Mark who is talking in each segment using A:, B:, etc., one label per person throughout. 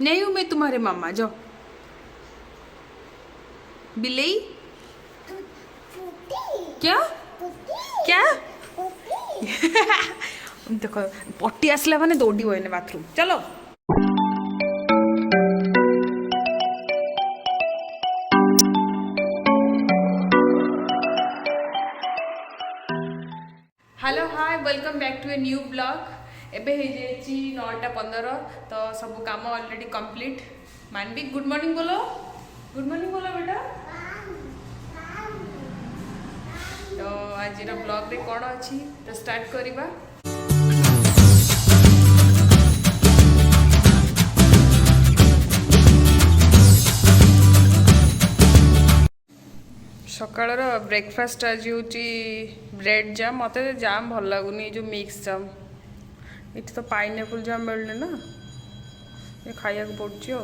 A: नहीं हूँ मैं तुम्हारे मामा, जाओ। बिल्ली क्या क्या देख पट्टी आसला माने दौड़ एने बाथरूम चलो। Hello hi welcome back to a new blog. एबे हो जाइए 9:15 तो सब काम already complete. Manvik good morning बोलो, गुड मॉर्निंग बोलो बेटा। तो आज ब्लॉग रे कौन अच्छी तो स्टार्ट करिबा। सकाळर ब्रेकफास्ट आज हूँ ब्रेड जाम। मत जाम भल लगुनि जो मिक्स जाम ये तो पाइनएप्पल जाम मिलने ना, ये खाया पड़ो।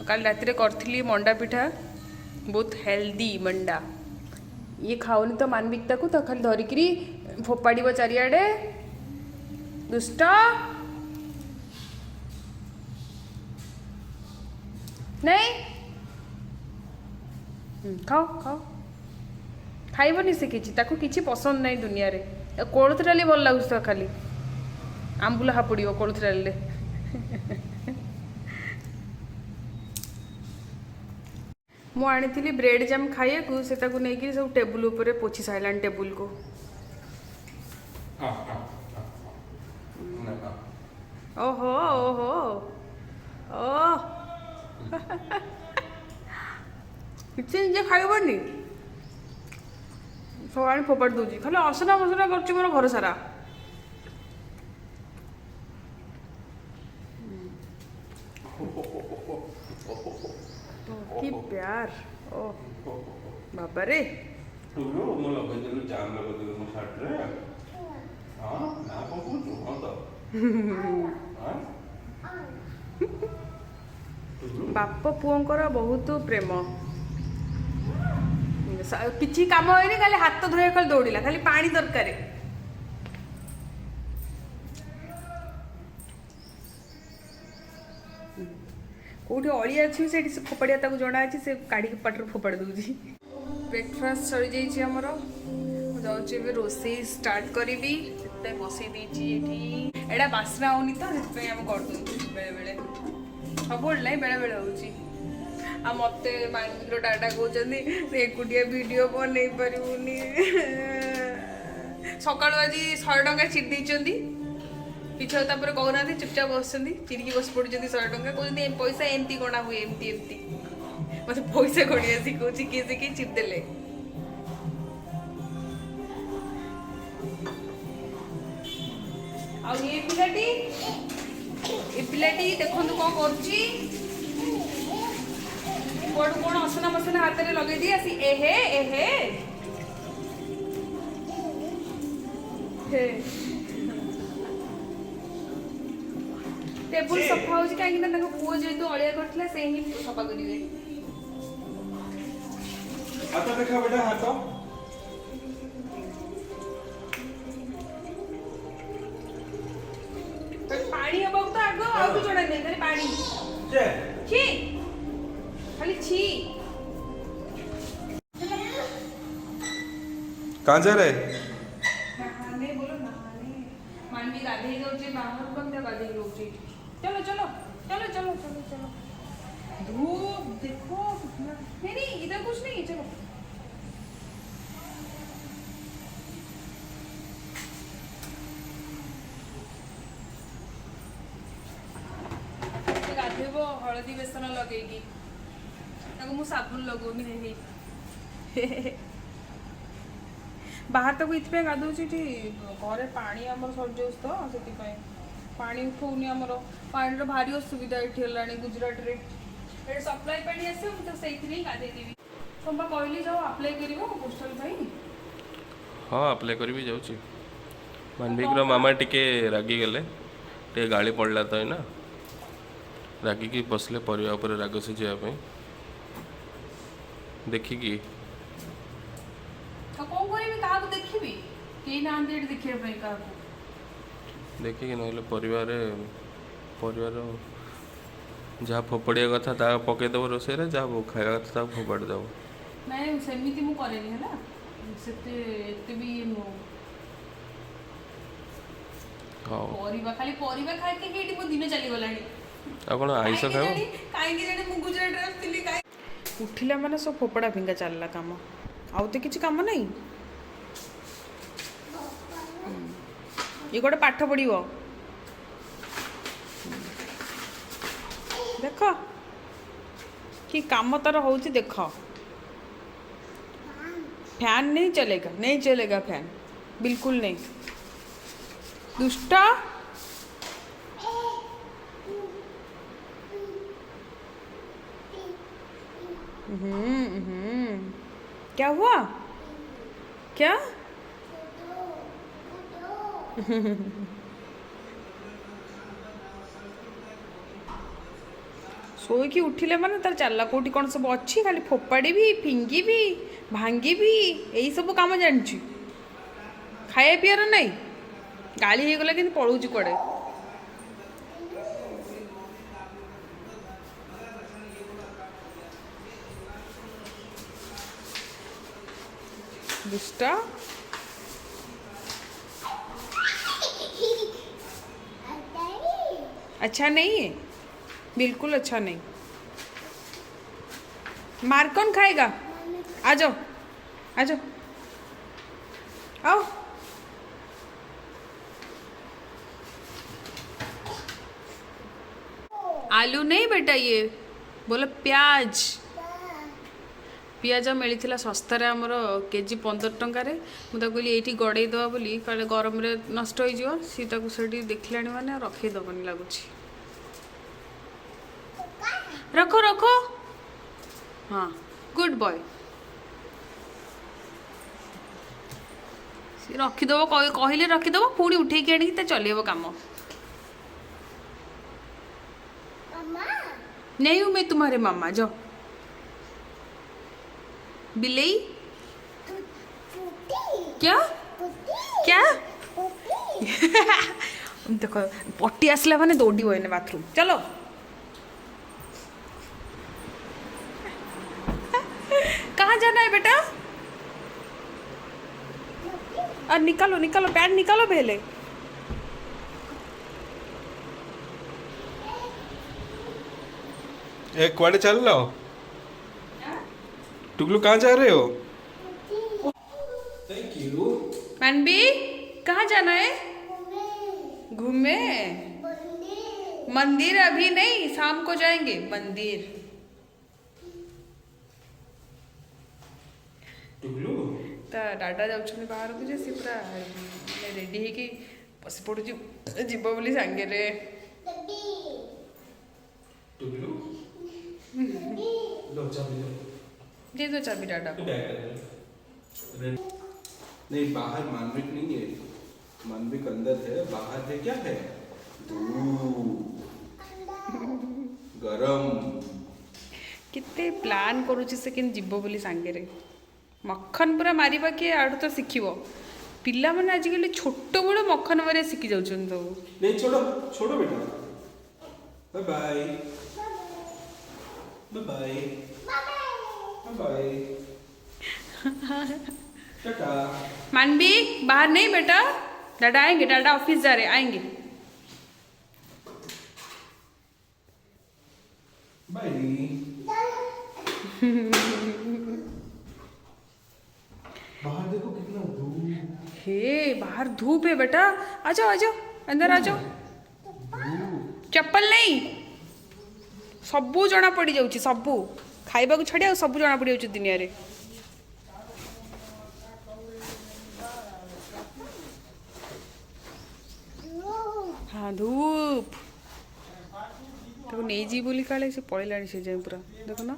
A: कल रात करी मंडा पिठा बहुत हेल्दी मंडा। ये खाऊनी तो मानविकता को तो खाली धरिकी फोपाड़ चारिआडे दुष्ट। नहीं खाओ खाओ खाइबनी से किसी पसंद नहीं दुनिया रे। कोलथ डाली भल लगुच तो खाली आंबुला हापुड़ कोलथ डाली। मु आनी ब्रेड जाम खाइए को से नहीं सब टेबुल ऊपर पोछि सारा टेबुल को। ओहो ओहो ओ किसी निजे खाइबनी सब आनी फोपाड़ दूसरी खाली असना मसना कर मोर घर सारा। कि प्यार ओ बाबा रे बाप पुओंकर बहुत प्रेम। किसी काम होनी खाली हाथ धोया खाली दौड़ा खाली पानी दरकार। कौटी अलिया अच्छी से फोपाड़िया जना अच्छे से काढ़ी पाटर फोपाड़ दूसरी। ब्रेकफास्ट सरी जामर जाऊँगी रोसे स्टार्ट करी बसई देती एटा बास्ना होनी तो आम करदे बेले बेले सब ना बेले बेले हो मत मानविक डाटा कहते एकुटिया वीडियो बन पारूनी। सका आज 100 टଙ୍କା चिट देती पिछले कहना चुपचाप बस चिरिकी बस पड़े 100 टଙ୍କା कहते पैसा एमती गणा हुए एमती एमती मत पैसा गणिया शिखा किए शिखी चिट देले। ये पिलाटी देखो कौन कर कौन असना मसना हाथ में लगे दी आसी एहे एहे टेबुल सफा हो कहीं पुओ जेहतु अलिया करथिला से ही सफा करिवे।
B: हाथ देखा बेटा हाथ
A: पानी अब तो आगो आउ तो जोड़ा नहीं खाली पानी
B: जे
A: छी खाली छी
B: कहां जा रहे
A: नहाने बोलो नहाने। मानवी गाधे जाउची बाहर कम ते गाधे जाउची। चलो चलो चलो चलो चलो चलो धूप देखो नहीं नहीं इधर कुछ नहीं चलो। गाधेब हलदी बेसन लगे मु साबुन लगौनी है बाहर तक ये गाधोची घरे पानी आमर सर जाऊँ तो से पानी उठौनी आमर पानी भारी असुविधा ये गुजरात रे सप्लाई पानी आस तो से गाधेदेवी तुम कहली जाओ अप्लाई कर पोस्टल।
B: हाँ अप्लाई करी जाऊँ मानविक मामा टिके रागी गले टे गाड़ी पड़ला तो ना रागिकी बसले परिवा उपर राग से जावाई देखिकी देखिकी ना परिवार जहाँ फोपड़िया कथा ता पकईदेव रोषे जहाँ खाଇବା କଥା ତାକୁ ଫୋପାଡ଼ି ଦେବ।
A: ନାଇଁ ସେମିତି ମୁଁ କରେନି ହେଲା, ସେତେ ଏତେ ବି ଇଏ ନୁହଁ।
B: ହଉ
A: ପରିବା ଖାଲି ପରିବା ଖାଇକି ଏଇଠି ମୋ ଦିନ ଚାଲିଗଲାଣି।
B: ଆଉ କ'ଣ ଆଇଁଷ ଖାଇବ?
A: କାହିଁକି ଜାଣି ମୁଁ ଗୁଜରାଟରେ ଆସିଥିଲି ଉଠିଲା ମାନେ ସବୁ ଫୋପଡ଼ା ଫିଙ୍ଗା ଚାଲିଲା କାମ, ଆଉ ତ କିଛି କାମ ନାହିଁ। ଇଏ ଗୋଟେ ପାଠ ପଢ଼ିବ, ଦେଖ कि काम तार होची देख। फैन नहीं चलेगा, नहीं चलेगा फैन, बिल्कुल नहीं। दुष्टा क्या हुआ क्या? शोईकी उठिले माने तार चलला कोटी कौन सब अच्छी, खाली फोपाड़ी भी फिंगी भी भांगी भी यही सब काम जानी। खाए पियार नहीं, गाली हो गला कि पलूची कड़े। दुष्टा अच्छा नहीं है, बिल्कुल अच्छा नहीं। मार कौन खाएगा? आ जाओ आ जाओ, आओ। आलू नहीं बेटा, ये बोलो प्याज। पियाज मिलता सस्तार आमर केजी 15 टंकार। मुझे कहली ये गड़ेदवा बोली काले गरम नष्ट हो सी से देखला मैंने रखीदबनी लगुच। रखो रखो, हाँ गुड बॉय। रखीदब कहले रखीदब, पुणी उठे आनी चलेब काम। नहीं हूँ मैं तुम्हारे मामा, जाओ। बिल्ली क्या क्या? देखो पट्टी आसला माने दौड़ी हुए बाथरूम, चलो। कहाँ जाना है बेटा? और निकालो निकालो पैंट निकालो पहले।
B: कुआड़े चल रहे हो? टुगलू कहाँ जा रहे हो? Thank you.
A: मनबी कहाँ जाना है? घूमे। मंदिर अभी नहीं, शाम को जाएंगे मंदिर।
B: टुगलू
A: ता डाडा जाउछन बाहर को जे से पूरा रेडी है कि बस पड़ू जीव बोली सांगे रे।
B: टुगलू लो चाबी लो।
A: दे दो चाबी डाडा को।
B: नहीं बाहर मानविक नहीं है, मानविक अंदर है, बाहर है क्या है? गरम।
A: कितने प्लान करूची से किन जीव बोली सांगे रे। मक्खन पूरा मारिबा के आडू तो शिखिबो। पिला माने आजिकल छोट बड़ मक्खन मारे शिखि जाउछन सब।
B: नहीं छोड़ो छोड़ो बेटा। Bye bye bye bye bye टाटा।
A: मानवी बाहर नहीं बेटा, डाडा आएंगे, डाडा ऑफिस जा रहे आएंगे।
B: बाय। बाहर देखो कितना धूप
A: हे, बाहर धूप है बेटा। आ जाओ अंदर आ जाओ। चप्पल नहीं, सबू जना पड़ जाउची, सबू खाइबा को छाड़ी सबू जना पड़ जाउची दुनिया रे। हाँ धूप देखो नहीं जी बोली काले से पड़ेला से जाए पूरा देखो ना।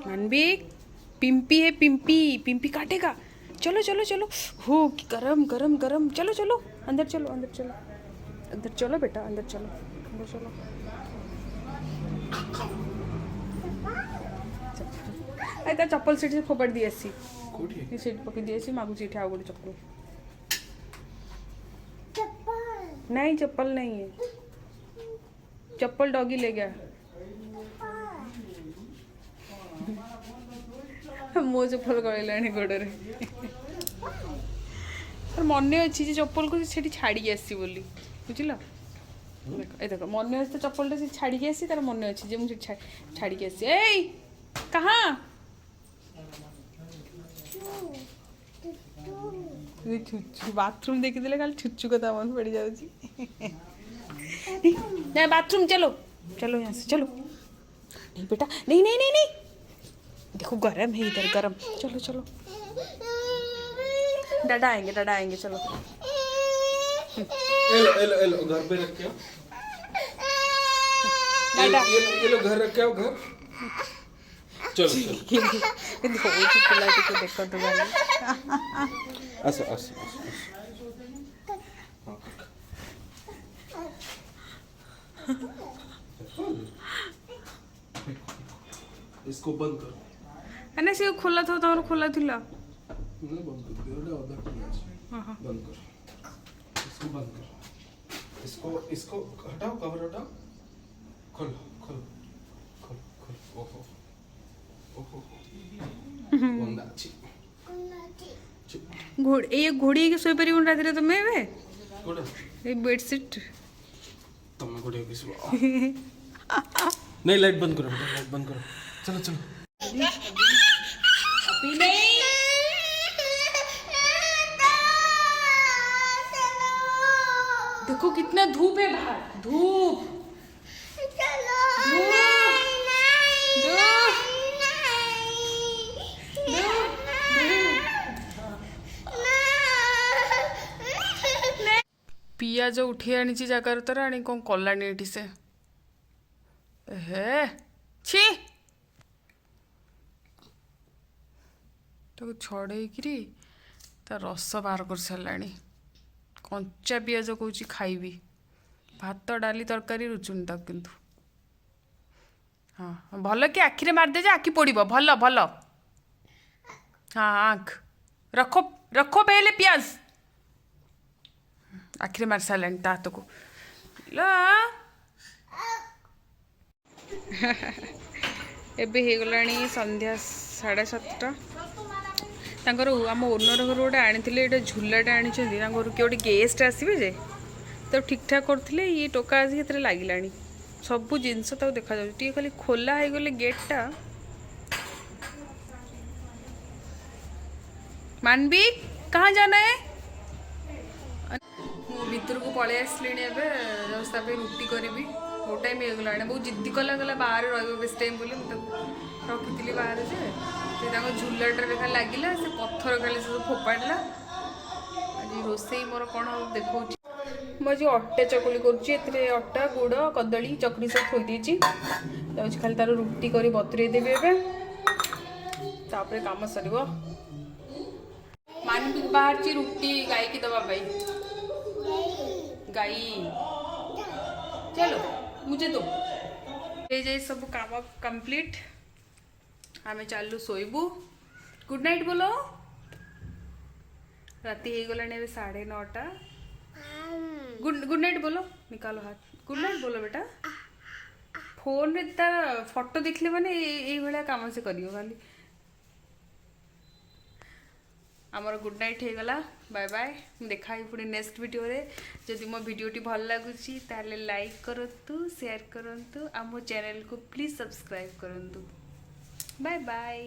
A: मनबीक पिंपी है, पिंपी पिंपी काटेगा। चलो चलो चलो, हो गरम गरम गरम। चलो चलो अंदर चलो, अंदर चलो, अंदर चलो बेटा, अंदर चलो, अंदर चलो। ଆଇ ତା ଚପଲ ସେଠି ଫୋପାଡ଼ି ଦେଇ ଆସିଛି
B: କୋଉଠି
A: ସେଠି ପକେଇ ଦେଇ ଆସିଛି ମାଗୁଛି ଏଠି ଆଉ ଗୋଟେ ଚପଲ नहीं चप्पल नहीं है चप्पल डॉगी ले गया मो चप्पल गलानी गोड़े मन अच्छी चप्पल को छाड़ी आसी बोली बुझल ए देख मन अच्छे तो चप्पल से छाड़ी आसी तार मन अच्छी मुझे छाड़ी आसी ए कहाँ बाथरूम देखीदे खाली छुच्चू कथा मन पड़ जाऊँगी बाथरूम चलो चलो यहाँ से चलो नहीं बेटा नहीं नहीं नहीं नहीं देखो गरम है इधर गरम चलो चलो डाडा आएंगे चलो
B: एलो घर पे रख के आओ
A: डाडा
B: ये लो घर रख के आओ घर चलो
A: देखो तो
B: आसो आसो इसको बंद कर
A: अने से खोला था तमरो खोला थिला
B: नहीं बंद कर दे ओटा आधा खुला है बंद कर इसको बंद कर इसको हटाओ कवर हटाओ खोलो खोलो खोलो खोलो ओहो ओहो बंद अच्छी
A: घोड़ी के सोई परिबन रात रे तमे बे
B: कोडा
A: ए बेडशीट
B: तमे कोडे किस नहीं लाइट बंद करो लाइट बंद करो चलो चलो
A: देखो कितना धूप है बाहर धूप पियाज उठी आनी जगार तर आनी कौन कलानी एठी से हे छी ताको छड़ेकरी ता रस बाहर कर साराणी कंचा पियाज कौच खाइबी भात डाली तरकारी रुचुनी तक किंतु हाँ भल कि आखिरे मारदे जे आखि पड़ब भल भल हाँ आँख रखो रखो पहले पियाज आखिरे मार साराणी ता हाथ को एबे हो गलानी संध्या 7:30 तांकर आम ओनर घर गोटे आनी ये झूलाटे आनी किए गोटे गेस्ट आसवे जे तो ठीक ठाक करते ये टोका आसिक लगे सबू जिनस देखा जाए खाली खोला हो गले गेटा मानवी कहाँ जाना है भितर को पलि आसली रुटी करी बहुत टाइम हो गला बहुत जिद्दी कला गला बाहर रस टाइम बोली रखी बाहर से झूलाटे खाली लगिला से पत्थर खाली सब फोपाड़ा आज रोसई मोर कौन देखा मुझे अटा चकुली करुँचे अटा गुड़ कदली चकड़ी सब थोई देती खाली तार रुटी कर बतुरे देवी एवं कम सर मानवी बाहर रुटी गाई की दवाई गाई चलो मुझे दो ये जाए सब काम कंप्लीट आमे चालू सोइबू गुड नाइट बोलो राती हो गला 9:30 गुड नाइट बोलो निकालो हाथ गुड नाइट बोलो बेटा फोन रे तार फोटो देखले माने यही भाया काम से करियो खाली आमर गुड नाइट हो गला बाय बाय देखा पुणी नेक्स्ट वीडियो रे जदि मो वीडियोटी भल लगुची ताले लाइक करंतु शेयर करंतु आ मो चैनल को प्लीज सब्सक्राइब करंतु बाय बाय।